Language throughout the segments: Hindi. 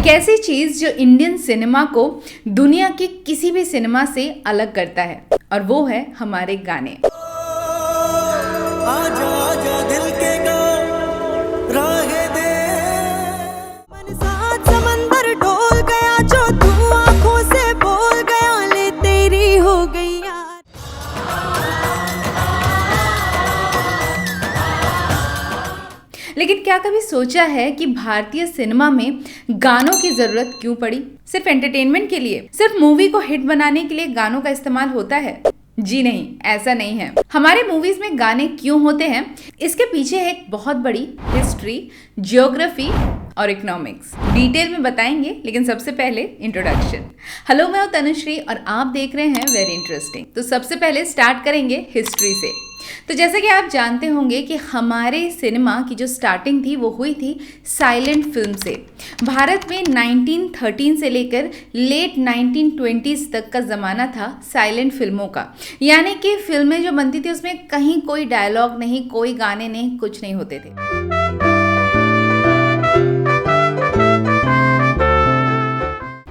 एक ऐसी चीज जो इंडियन सिनेमा को दुनिया के किसी भी सिनेमा से अलग करता है और वो है हमारे गाने। आजा आजा दिल के गाँव राहे दे, मन साथ समंदर डोल गया, जो तू आंखों से बोल गया, ले तेरी हो गई यार। लेकिन क्या कभी सोचा है कि भारतीय सिनेमा में गानों की जरूरत क्यों पड़ी? सिर्फ एंटरटेनमेंट के लिए, सिर्फ मूवी को हिट बनाने के लिए गानों का इस्तेमाल होता है? जी नहीं, ऐसा नहीं है। हमारे मूवीज में गाने क्यों होते हैं, इसके पीछे है एक बहुत बड़ी हिस्ट्री, जियोग्राफी और इकोनॉमिक्स। डिटेल में बताएंगे, लेकिन सबसे पहले इंट्रोडक्शन। हेलो, मैं हूं तनुश्री और आप देख रहे हैं वेरी इंटरेस्टिंग। तो सबसे पहले स्टार्ट करेंगे हिस्ट्री से। तो जैसे कि आप जानते होंगे कि हमारे सिनेमा की जो स्टार्टिंग थी वो हुई थी साइलेंट फिल्म से। भारत में 1913 से लेकर लेट 1920s तक का ज़माना था साइलेंट फिल्मों का, यानी कि फिल्में जो बनती थी उसमें कहीं कोई डायलॉग नहीं, कोई गाने नहीं, कुछ नहीं होते थे।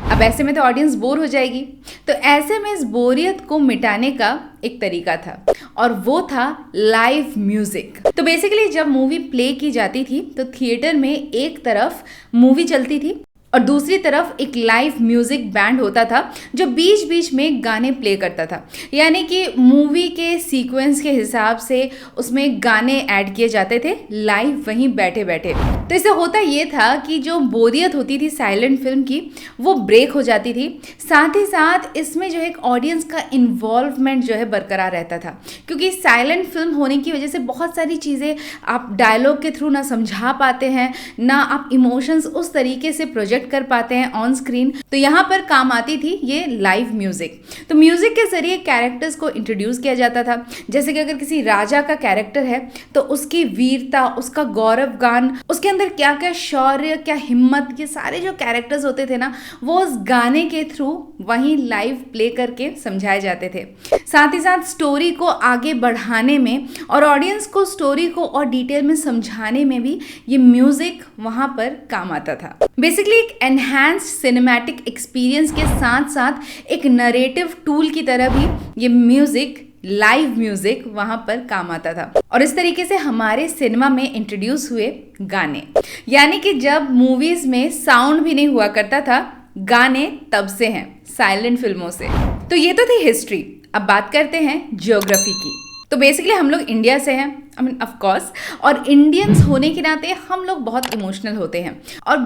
अब ऐसे में तो ऑडियंस बोर हो जाएगी, तो ऐसे में इस बोरियत को मिटाने का एक तरीका था और वो था लाइव म्यूजिक। तो बेसिकली जब मूवी प्ले की जाती थी तो थिएटर में एक तरफ मूवी चलती थी और दूसरी तरफ एक लाइव म्यूजिक बैंड होता था जो बीच बीच में गाने प्ले करता था, यानी कि मूवी के सीक्वेंस के हिसाब से उसमें गाने ऐड किए जाते थे लाइव वहीं बैठे बैठे। तो इससे होता ये था कि जो बोरियत होती थी साइलेंट फिल्म की वो ब्रेक हो जाती थी। साथ ही साथ इसमें जो है एक ऑडियंस का इन्वॉल्वमेंट जो है बरकरार रहता था, क्योंकि साइलेंट फिल्म होने की वजह से बहुत सारी चीज़ें आप डायलॉग के थ्रू ना समझा पाते हैं, ना आप इमोशंस उस तरीके से प्रोजेक्ट कर पाते हैं ऑन स्क्रीन। तो यहाँ पर काम आती थी ये लाइव म्यूजिक। तो म्यूजिक के जरिए कैरेक्टर्स को इंट्रोड्यूस किया जाता था। जैसे कि अगर किसी राजा का कैरेक्टर है तो उसकी वीरता, उसका गौरव गान, उसके अंदर क्या क्या शौर्य, क्या हिम्मत, ये सारे जो कैरेक्टर्स होते थे ना वो उस गाने के थ्रू वहीं लाइव प्ले करके समझाए जाते थे। साथ ही साथ स्टोरी को आगे बढ़ाने में और ऑडियंस को स्टोरी को और डिटेल में समझाने में भी ये म्यूजिक वहां पर काम आता था। बेसिकली एनहांस्ड सिनेमैटिक एक्सपीरियंस के साथ साथ एक नरेटिव टूल की तरह भी ये म्यूजिक, लाइव म्यूजिक वहां पर काम आता था। और इस तरीके से हमारे सिनेमा में इंट्रोड्यूस हुए गाने, यानी कि जब मूवीज में साउंड भी नहीं हुआ करता था, गाने तब से हैं, साइलेंट फिल्मों से। तो ये तो थी हिस्ट्री। अब बात करते हैं ज्योग्राफी की। तो बेसिकली हम लोग इंडिया से हैं, आई मीन ऑफ कोर्स, और इंडियंस होने के नाते हम लोग बहुत इमोशनल होते हैं और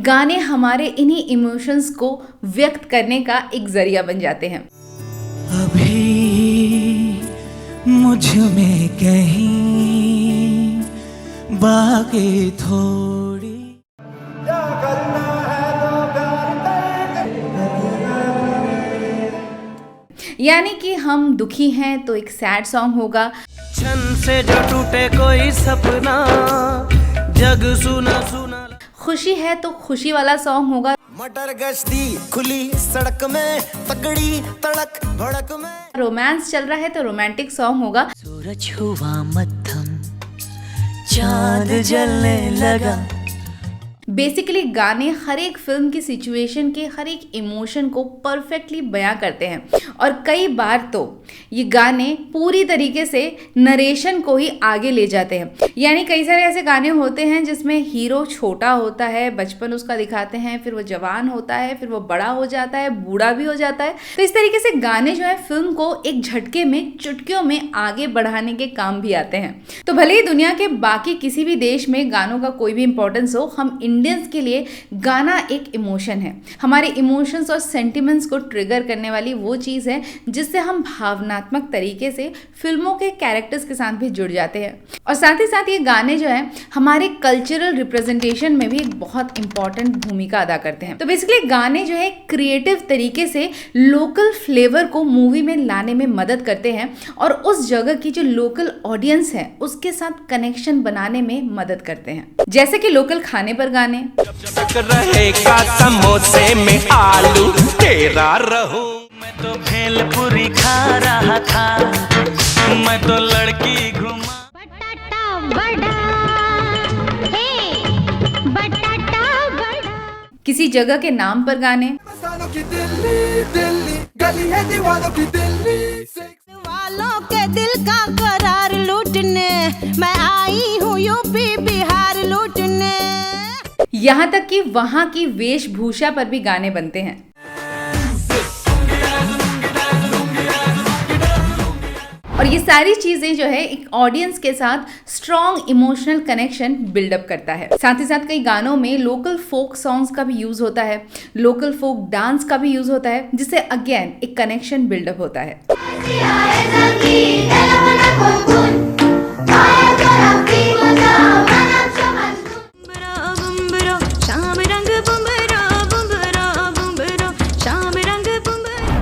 गाने हमारे इन्हीं इमोशंस को व्यक्त करने का एक जरिया बन जाते हैं। अभी मुझ में कहीं बाकी थोड़ी यानी कि हम दुखी हैं तो एक सैड सॉन्ग होगा, छन से जो टूटे कोई सपना, जग सुना सुना। खुशी है तो खुशी वाला सॉन्ग होगा, मटर गश्ती खुली सड़क में, तगड़ी तड़क भड़क में। रोमांस चल रहा है तो रोमांटिक सॉन्ग होगा, सूरज हुआ मध्यम, चांद जलने लगा। बेसिकली गाने हर एक फिल्म की सिचुएशन के हर एक इमोशन को परफेक्टली बयां करते हैं और कई बार तो ये गाने पूरी तरीके से नरेशन को ही आगे ले जाते हैं। यानी कई सारे ऐसे गाने होते हैं जिसमें हीरो छोटा होता है, बचपन उसका दिखाते हैं, फिर वो जवान होता है, फिर वो बड़ा हो जाता है, बूढ़ा भी हो जाता है। तो इस तरीके से गाने जो है फिल्म को एक झटके में, चुटकियों में आगे बढ़ाने के काम भी आते हैं। तो भले ही दुनिया के बाकी किसी भी देश में गानों का कोई भी इंपॉर्टेंस हो, हम इंडियंस के लिए गाना एक इमोशन है। हमारे इमोशंस और सेंटिमेंट्स को ट्रिगर करने वाली वो चीज़ है जिससे हम भावनात्मक तरीके से फिल्मों के कैरेक्टर्स के साथ भी जुड़ जाते हैं। और साथ ही साथ ये गाने जो है हमारे कल्चरल रिप्रेजेंटेशन में भी एक बहुत इंपॉर्टेंट भूमिका अदा करते हैं। तो बेसिकली गाने जो है क्रिएटिव तरीके से लोकल फ्लेवर को मूवी में लाने में मदद करते हैं और उस जगह की जो लोकल ऑडियंस है उसके साथ कनेक्शन बनाने में मदद करते हैं। जैसे कि लोकल खाने पर गाने, रहेगा समोसे में आलू तेरा रहूं, मैं तो भेलपुरी खा रहा था, मैं तो लड़की घुमा। बटाटा बड़ा, हे बटाटा बड़ा। किसी जगह के नाम पर गाने, मस्तानों की दिल्ली दिल्ली गली है दीवानों की दिल्ली वालों के दिल का करार लूटने मैं आई हूँ यूपी बिहार लूटने। यहाँ तक कि वहाँ की वेशभूषा पर भी गाने बनते हैं। और ये सारी चीजें जो है एक ऑडियंस के साथ स्ट्रॉन्ग इमोशनल कनेक्शन बिल्डअप करता है। साथ ही साथ कई गानों में लोकल फोक सॉन्ग्स का भी यूज होता है, लोकल फोक डांस का भी यूज होता है, जिससे अगेन एक कनेक्शन बिल्डअप होता है।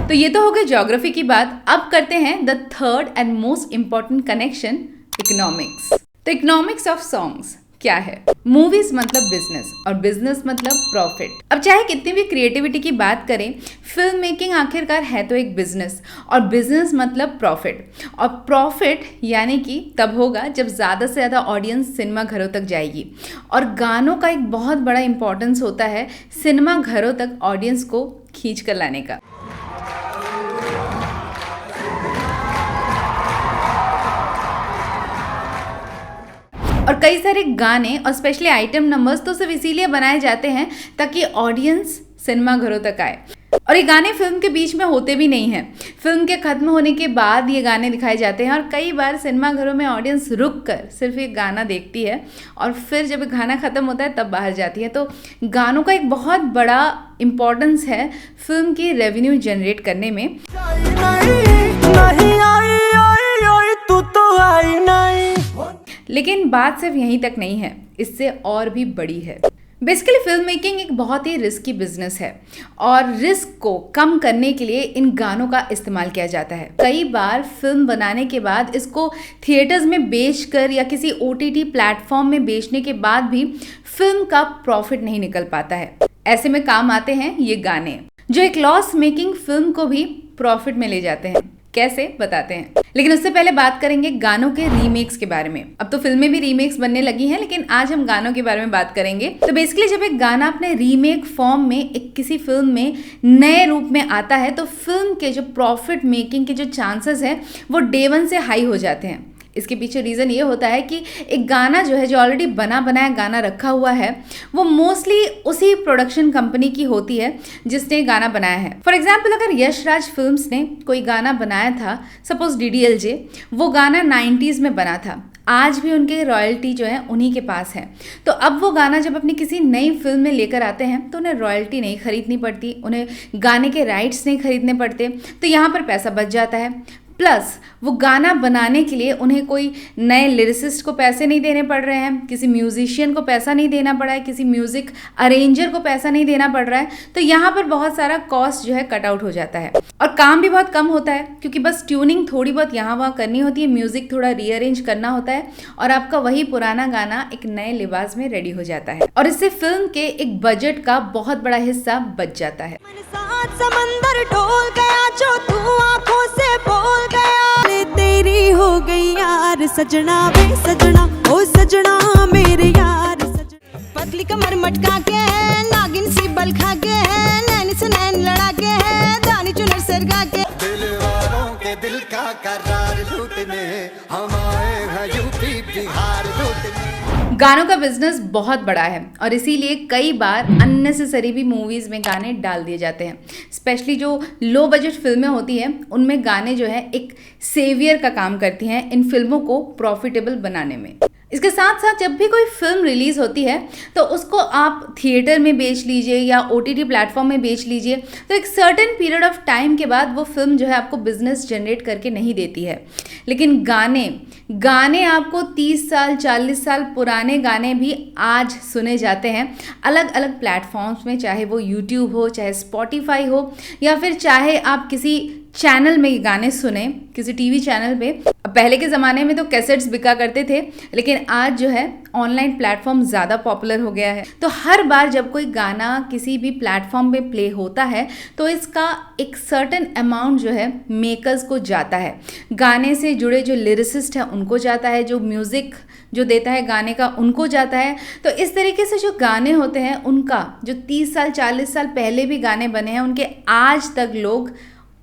तो ये तो हो गई ज्योग्राफी की बात। अब करते हैं the third and most important connection, economics. तो इकोनॉमिक्स ऑफ सॉन्ग्स क्या है? मूवीज मतलब बिजनेस और बिजनेस मतलब प्रॉफिट। अब चाहे कितनी भी क्रिएटिविटी की बात करें, फिल्म मेकिंग आखिरकार है तो एक बिजनेस, और बिजनेस मतलब प्रॉफिट। और प्रॉफिट यानी कि तब होगा जब ज़्यादा से ज़्यादा ऑडियंस सिनेमा घरों तक जाएगी। और गानों का एक बहुत बड़ा इंपॉर्टेंस होता है सिनेमा घरों तक ऑडियंस को खींच कर लाने का। और कई सारे गाने और स्पेशली आइटम नंबर्स तो सिर्फ इसीलिए बनाए जाते हैं ताकि ऑडियंस सिनेमा घरों तक आए। और ये गाने फिल्म के बीच में होते भी नहीं हैं, फिल्म के खत्म होने के बाद ये गाने दिखाए जाते हैं। और कई बार सिनेमा घरों में ऑडियंस रुक कर सिर्फ एक गाना देखती है और फिर जब गाना खत्म होता है तब बाहर जाती है। तो गानों का एक बहुत बड़ा इम्पोर्टेंस है फिल्म की रेवेन्यू जनरेट करने में। तू तो आई नहीं। लेकिन बात सिर्फ यहीं तक नहीं है, इससे और भी बड़ी है। बेसिकली फिल्म मेकिंग एक बहुत ही रिस्की बिजनेस है और रिस्क को कम करने के लिए इन गानों का इस्तेमाल किया जाता है। कई बार फिल्म बनाने के बाद इसको थिएटर्स में बेचकर या किसी OTT प्लेटफॉर्म में बेचने के बाद भी फिल्म का प्रॉफिट नहीं निकल पाता है। ऐसे में काम आते हैं ये गाने, जो एक लॉस मेकिंग फिल्म को भी प्रॉफिट में ले जाते हैं। कैसे, बताते हैं। लेकिन उससे पहले बात करेंगे गानों के रीमेक्स के बारे में। अब तो फिल्में भी रीमेक्स बनने लगी हैं, लेकिन आज हम गानों के बारे में बात करेंगे। तो बेसिकली जब एक गाना अपने रीमेक फॉर्म में एक किसी फिल्म में नए रूप में आता है तो फिल्म के जो प्रॉफिट मेकिंग के जो चांसेस हैं वो डे वन से हाई हो जाते हैं। इसके पीछे रीज़न ये होता है कि एक गाना जो है, जो ऑलरेडी बना बनाया गाना रखा हुआ है, वो मोस्टली उसी प्रोडक्शन कंपनी की होती है जिसने गाना बनाया है। फॉर एग्जाम्पल अगर यश राज फिल्म्स ने कोई गाना बनाया था, सपोज DDLJ, वो गाना 90s में बना था, आज भी उनके रॉयल्टी जो है उन्हीं के पास है। तो अब वो गाना जब अपनी किसी नई फिल्म में लेकर आते हैं तो उन्हें रॉयल्टी नहीं खरीदनी पड़ती, उन्हें गाने के राइट्स नहीं खरीदने पड़ते, तो यहाँ पर पैसा बच जाता है। प्लस वो गाना बनाने के लिए उन्हें कोई नए लिरिसिस्ट को पैसे नहीं देने पड़ रहे हैं, किसी म्यूजिशियन को पैसा नहीं देना पड़ा है, किसी म्यूजिक अरेंजर को पैसा नहीं देना पड़ रहा है। तो यहाँ पर बहुत सारा कॉस्ट जो है कट आउट हो जाता है और काम भी बहुत कम होता है, क्योंकि बस ट्यूनिंग थोड़ी बहुत यहाँ वहाँ करनी होती है, म्यूजिक थोड़ा रीअरेंज करना होता है और आपका वही पुराना गाना एक नए लिबास में रेडी हो जाता है। और इससे फिल्म के एक बजट का बहुत बड़ा हिस्सा बच जाता है। समंदर डोल गया जो तू आंखों से बोल गया, ले तेरी हो गई यार सजना वे सजना, ओ सजना मेरे यार सजना। पतली कमर मटका के नागिन सी बल खा के, नैन से नैन लड़ा के, दानी चुनर सरगा के, दिल वालों के दिल का करार लूटने हम आए हैं यूपी बिहार लूटने। गानों का बिजनेस बहुत बड़ा है और इसीलिए कई बार अननेसेसरी भी मूवीज में गाने डाल दिए जाते हैं। स्पेशली जो लो बजट फिल्में होती हैं उनमें गाने जो है एक सेवियर का काम करती हैं इन फिल्मों को प्रॉफिटेबल बनाने में। इसके साथ साथ जब भी कोई फिल्म रिलीज होती है तो उसको आप थिएटर में बेच लीजिए या OTT प्लेटफॉर्म में बेच लीजिए, तो एक सर्टेन पीरियड ऑफ टाइम के बाद वो फिल्म जो है आपको बिजनेस जनरेट करके नहीं देती है। लेकिन गाने आपको 30 साल 40 साल पुराने गाने भी आज सुने जाते हैं अलग अलग प्लेटफॉर्म्स में, चाहे वो YouTube हो, चाहे Spotify हो, या फिर चाहे आप किसी चैनल में गाने सुने, किसी TV चैनल पे। अब पहले के ज़माने में तो कैसेट्स बिका करते थे, लेकिन आज जो है ऑनलाइन प्लेटफॉर्म ज़्यादा पॉपुलर हो गया है। तो हर बार जब कोई गाना किसी भी प्लेटफॉर्म पे प्ले होता है तो इसका एक सर्टेन अमाउंट जो है मेकर्स को जाता है, गाने से जुड़े जो लिरिसिस्ट हैं उनको जाता है, जो म्यूज़िक जो देता है गाने का उनको जाता है। तो इस तरीके से जो गाने होते हैं उनका जो 30 साल 40 साल पहले भी गाने बने हैं उनके आज तक लोग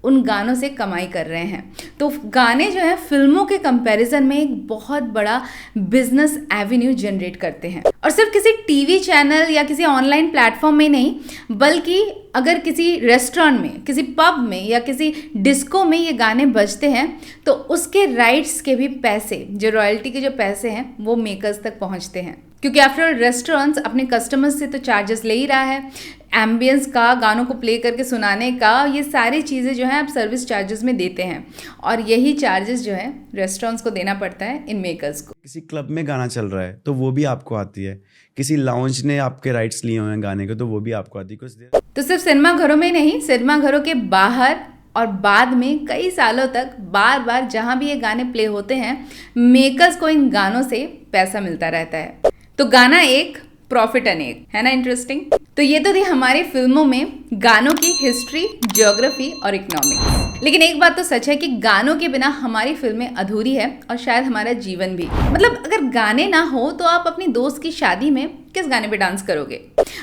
उन गानों से कमाई कर रहे हैं। तो गाने जो है फिल्मों के कंपैरिजन में एक बहुत बड़ा बिजनेस एवेन्यू जनरेट करते हैं, और सिर्फ किसी टीवी चैनल या किसी ऑनलाइन प्लेटफॉर्म में नहीं, बल्कि अगर किसी रेस्टोरेंट में, किसी पब में या किसी डिस्को में ये गाने बजते हैं तो उसके राइट्स के भी पैसे, जो रॉयल्टी के जो पैसे हैं वो मेकर्स तक पहुंचते हैं, क्योंकि आफ्टर ऑल रेस्टोरेंट्स अपने कस्टमर्स से तो चार्जेस ले ही रहा है, एम्बियंस का, गानों को प्ले करके सुनाने का, ये सारी चीज़ें जो है आप सर्विस चार्जेस में देते हैं, और यही चार्जेस जो है रेस्टोरेंट्स को देना पड़ता है इन मेकर्स को। किसी क्लब में गाना चल रहा है तो वो भी आपको आती है, किसी लाउंज ने आपके राइट्स लिए हुए हैं गाने के तो वो भी आपको आती है कुछ देर। तो सिर्फ सिनेमा घरों में नहीं, सिनेमा घरों के बाहर और बाद में कई सालों तक बार बार जहाँ भी ये गाने प्ले होते हैं मेकर्स को इन गानों से पैसा मिलता रहता है। तो गाना एक प्रॉफिट अनेक, है ना इंटरेस्टिंग। तो ये तो थी हमारी फिल्मों में गानों की हिस्ट्री, ज्योग्राफी और इकोनॉमिक्स। लेकिन एक बात तो सच है कि गानों के बिना हमारी फिल्में अधूरी है और शायद हमारा जीवन भी। मतलब अगर गाने ना हो तो आप अपनी दोस्त की शादी में किस गाने पे डांस करोगे?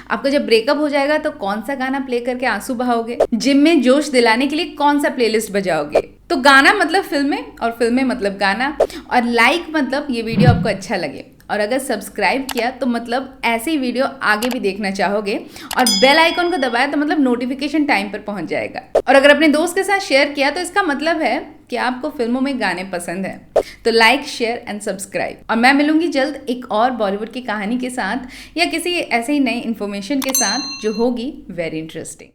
आपको जब ब्रेकअप हो जाएगा तो कौन सा गाना प्ले करके आंसू बहाओगे? जिम में जोश दिलाने के लिए कौन सा प्लेलिस्ट बजाओगे? तो गाना मतलब फिल्में और फिल्में मतलब गाना, और लाइक मतलब ये वीडियो आपको अच्छा लगे, और अगर सब्सक्राइब किया तो मतलब ऐसे ही वीडियो आगे भी देखना चाहोगे, और बेल आइकन को दबाया तो मतलब नोटिफिकेशन टाइम पर पहुंच जाएगा, और अगर अपने दोस्त के साथ शेयर किया तो इसका मतलब है कि आपको फिल्मों में गाने पसंद हैं। तो लाइक, शेयर एंड सब्सक्राइब। और मैं मिलूंगी जल्द एक और बॉलीवुड की कहानी के साथ या किसी ऐसे ही नई इन्फॉर्मेशन के साथ जो होगी वेरी इंटरेस्टिंग।